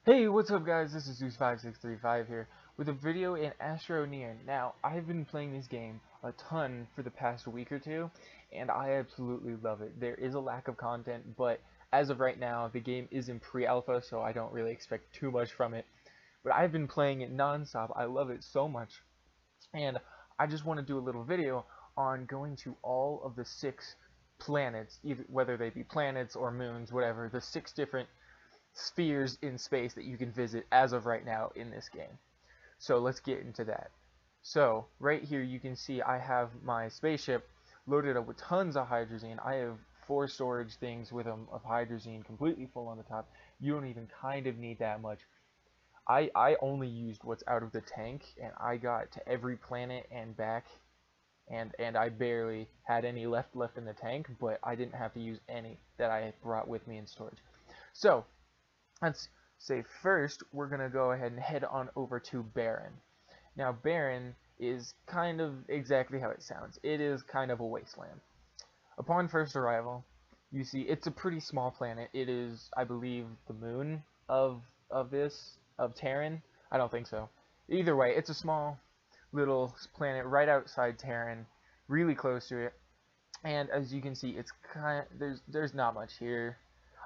Hey, what's up guys? This is Zeus5635 here with a video in Astroneer. Now, I've been playing this game a ton for the past week or two, and I absolutely love it. There is a lack of content, but as of right now, the game is in pre-alpha, so I don't really expect too much from it. But I've been playing it non-stop. I love it so much, and I just want to do a little video on going to all of the 6 planets, either whether they be planets or moons, whatever, the 6 different spheres in space that you can visit as of right now in this game. So let's get into that. So right here you can see I have my spaceship loaded up with tons of hydrazine. I have 4 storage things with them of hydrazine completely full on the top. You don't even kind of need that much. I only used what's out of the tank, and I got to every planet and back, and I barely had any left in the tank, but I didn't have to use any that I brought with me in storage. So let's say first we're going to go ahead and head on over to Beren. Now Beren is kind of exactly how it sounds. It is kind of a wasteland. Upon first arrival, you see it's a pretty small planet. It is, I believe, the moon of Terran. I don't think so. Either way, it's a small little planet right outside Terran, really close to it. And as you can see, it's there's not much here.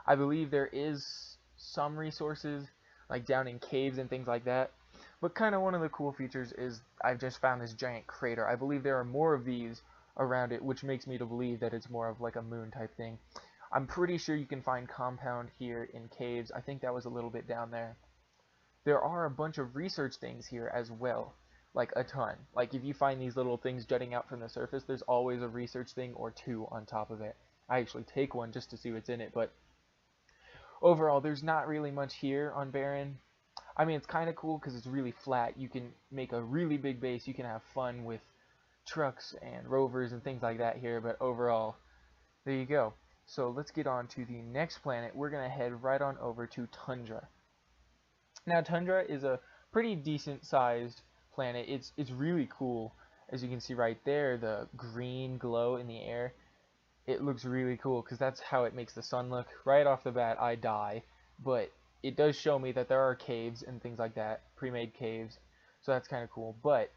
I believe there is some resources like down in caves and things like that, but kind of one of the cool features is I've just found this giant crater. I believe there are more of these around it, which makes me to believe that it's more of like a moon type thing. I'm pretty sure you can find compound here in caves. I think that was a little bit down there. There are a bunch of research things here as well, like a ton. Like if you find these little things jutting out from the surface, there's always a research thing or 2 on top of it. I actually take one just to see what's in it, but overall, there's not really much here on Beren. I mean, it's kind of cool because it's really flat. You can make a really big base. You can have fun with trucks and rovers and things like that here. But overall, there you go. So let's get on to the next planet. We're going to head right on over to Tundra. Now, Tundra is a pretty decent-sized planet. It's really cool. As you can see right there, the green glow in the air. It looks really cool because that's how it makes the sun look. Right off the bat, I die, but it does show me that there are caves and things like that, pre-made caves, so that's kind of cool. But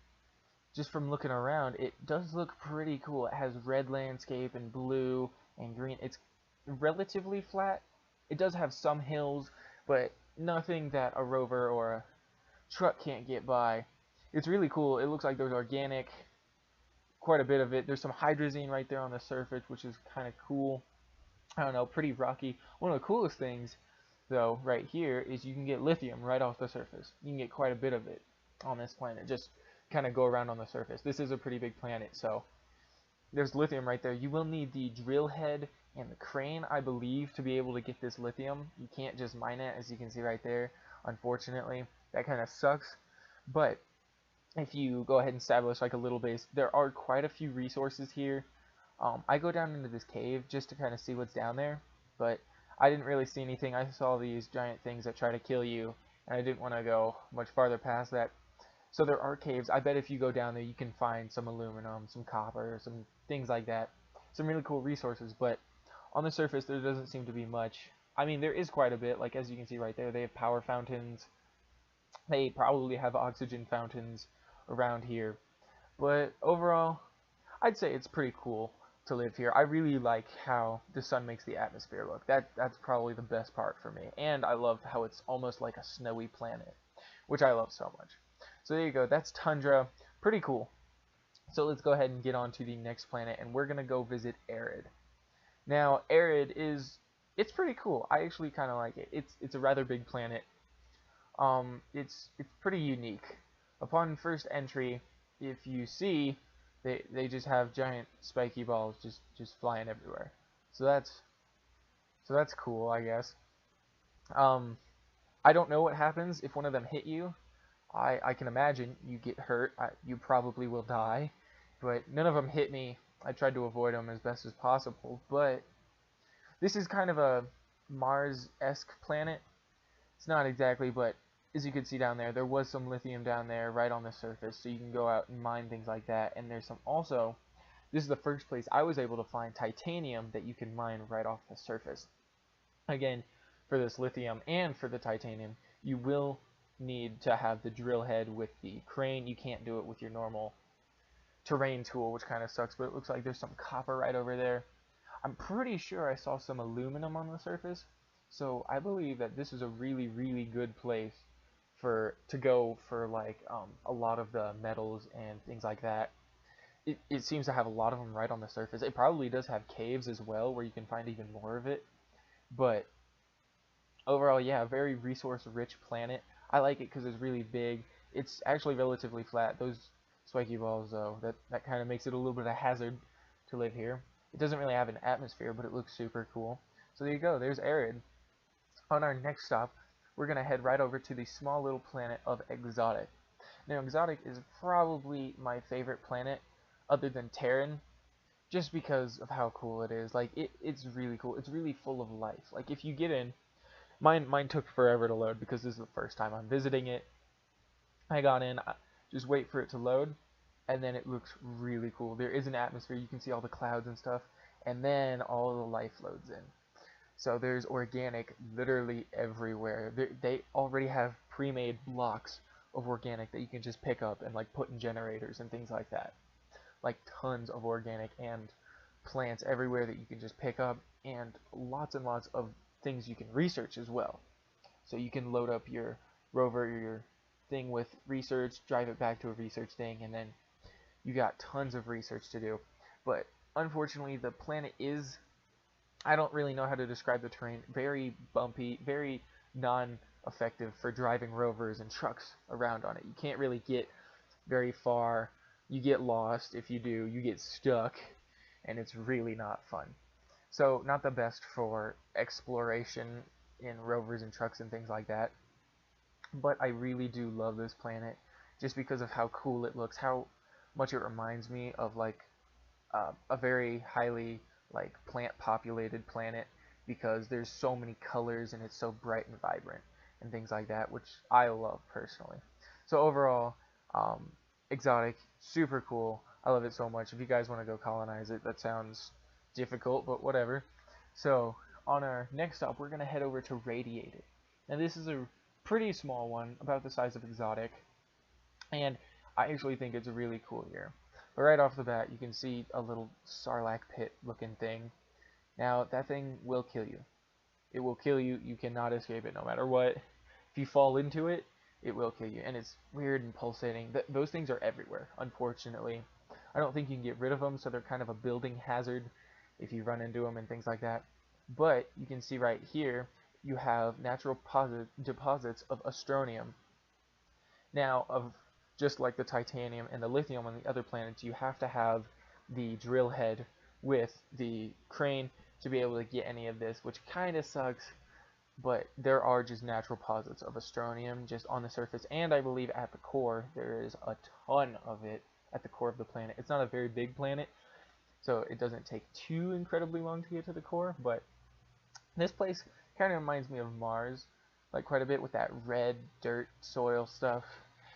just from looking around, it does look pretty cool. It has red landscape and blue and green. It's relatively flat. It does have some hills, but nothing that a rover or a truck can't get by. It's really cool. It looks like there's organic, quite a bit of it. There's some hydrazine right there on the surface, which is kind of cool. I don't know, pretty rocky. One of the coolest things, though, right here is you can get lithium right off the surface. You can get quite a bit of it on this planet. Just kind of go around on the surface. This is a pretty big planet, so there's lithium right there. You will need the drill head and the crane, I believe, to be able to get this lithium. You can't just mine it, as you can see right there. Unfortunately, that kind of sucks. But if you go ahead and establish like a little base, there are quite a few resources here. I go down into this cave just to kind of see what's down there, but I didn't really see anything. I saw these giant things that try to kill you, and I didn't want to go much farther past that. So there are caves. I bet if you go down there, you can find some aluminum, some copper, some things like that. Some really cool resources, but on the surface, there doesn't seem to be much. I mean, there is quite a bit. Like, as you can see right there, they have power fountains. They probably have oxygen fountains around here, but overall I'd say it's pretty cool to live here. I really like how the sun makes the atmosphere look. That's probably the best part for me, and I love how it's almost like a snowy planet, which I love so much. So there you go, that's Tundra. Pretty cool. So let's go ahead and get on to the next planet, and we're gonna go visit Arid. Now Arid it's pretty cool. I actually kind of like it. It's a rather big planet. It's pretty unique. Upon first entry, if you see, they just have giant spiky balls just flying everywhere. So that's cool, I guess. I don't know what happens if one of them hit you. I can imagine you get hurt. You probably will die, but none of them hit me. I tried to avoid them as best as possible, but this is kind of a Mars-esque planet. It's not exactly, but as you can see down there was some lithium down there right on the surface, so you can go out and mine things like that. And there's some also, this is the first place I was able to find titanium that you can mine right off the surface. Again, for this lithium and for the titanium, you will need to have the drill head with the crane. You can't do it with your normal terrain tool, which kind of sucks, but it looks like there's some copper right over there. I'm pretty sure I saw some aluminum on the surface, so I believe that this is a really, really good place to go for like a lot of the metals and things like that. It seems to have a lot of them right on the surface. It probably does have caves as well where you can find even more of it, but overall, yeah, a very resource-rich planet. I like it because it's really big. It's actually relatively flat. Those spiky balls, though, that kind of makes it a little bit of a hazard to live here. It doesn't really have an atmosphere, but it looks super cool. So there you go. There's Arid. On our next stop, we're going to head right over to the small little planet of Exotic. Now, Exotic is probably my favorite planet other than Terran, just because of how cool it is. Like, it's really cool. It's really full of life. Like, if you get in, mine took forever to load because this is the first time I'm visiting it. I got in, just wait for it to load, and then it looks really cool. There is an atmosphere. You can see all the clouds and stuff, and then all the life loads in. So there's organic literally everywhere. They already have pre-made blocks of organic that you can just pick up and like put in generators and things like that. Like tons of organic and plants everywhere that you can just pick up, and lots of things you can research as well. So you can load up your rover, your thing with research, drive it back to a research thing, and then you got tons of research to do. But unfortunately, the planet is, I don't really know how to describe the terrain, very bumpy, very non-effective for driving rovers and trucks around on it. You can't really get very far. You get lost. If you do, you get stuck, and it's really not fun. So not the best for exploration in rovers and trucks and things like that. But I really do love this planet just because of how cool it looks, how much it reminds me of like a very highly like plant populated planet, because there's so many colors and it's so bright and vibrant and things like that, which I love personally. So overall, Exotic, super cool. I love it so much. If you guys want to go colonize it, that sounds difficult, but whatever. So on our next stop, we're going to head over to Radiated. Now this is a pretty small one, about the size of Exotic, and I actually think it's really cool here. But right off the bat, you can see a little sarlacc pit looking thing. Now that thing will kill you. It will kill you. You cannot escape it no matter what. If you fall into it, it will kill you, and it's weird and pulsating. Those things are everywhere, unfortunately. I don't think you can get rid of them, so they're kind of a building hazard if you run into them and things like that. But you can see right here, you have natural deposits of Astronium. Now, just like the titanium and the lithium on the other planets, you have to have the drill head with the crane to be able to get any of this, which kind of sucks. But there are just natural deposits of Astronium just on the surface, and I believe at the core there is a ton of it at the core of the planet. It's not a very big planet, so it doesn't take too incredibly long to get to the core, but this place kind of reminds me of Mars, like quite a bit, with that red dirt soil stuff.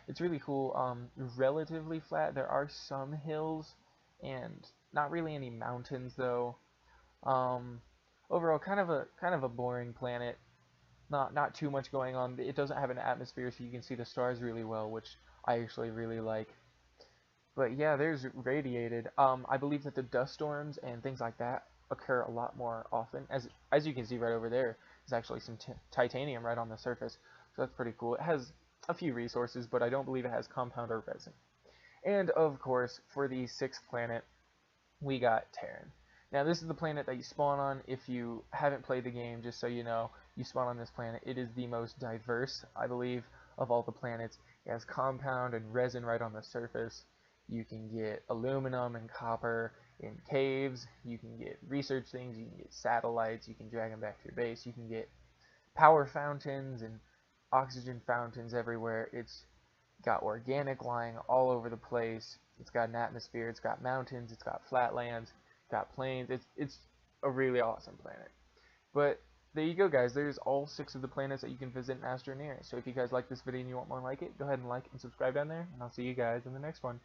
It's really cool. Relatively flat. There are some hills and not really any mountains though. Overall, kind of a boring planet. Not too much going on. It doesn't have an atmosphere, so you can see the stars really well, which I actually really like. But yeah, there's Radiated. I believe that the dust storms and things like that occur a lot more often. As you can see right over there, there's actually some titanium right on the surface, so that's pretty cool. It has a few resources, but I don't believe it has compound or resin. And of course, for the 6th planet, we got Terran. Now this is the planet that you spawn on. If you haven't played the game, just so you know, you spawn on this planet. It is the most diverse, I believe, of all the planets. It has compound and resin right on the surface. You can get aluminum and copper in caves. You can get research things. You can get satellites. You can drag them back to your base. You can get power fountains and oxygen fountains everywhere. It's got organic lying all over the place. It's got an atmosphere. It's got mountains. It's got flatlands. It's got plains. It's a really awesome planet. But there you go, guys. There's all 6 of the planets that you can visit in Astroneer. So if you guys like this video and you want more like it, go ahead and like and subscribe down there, and I'll see you guys in the next one.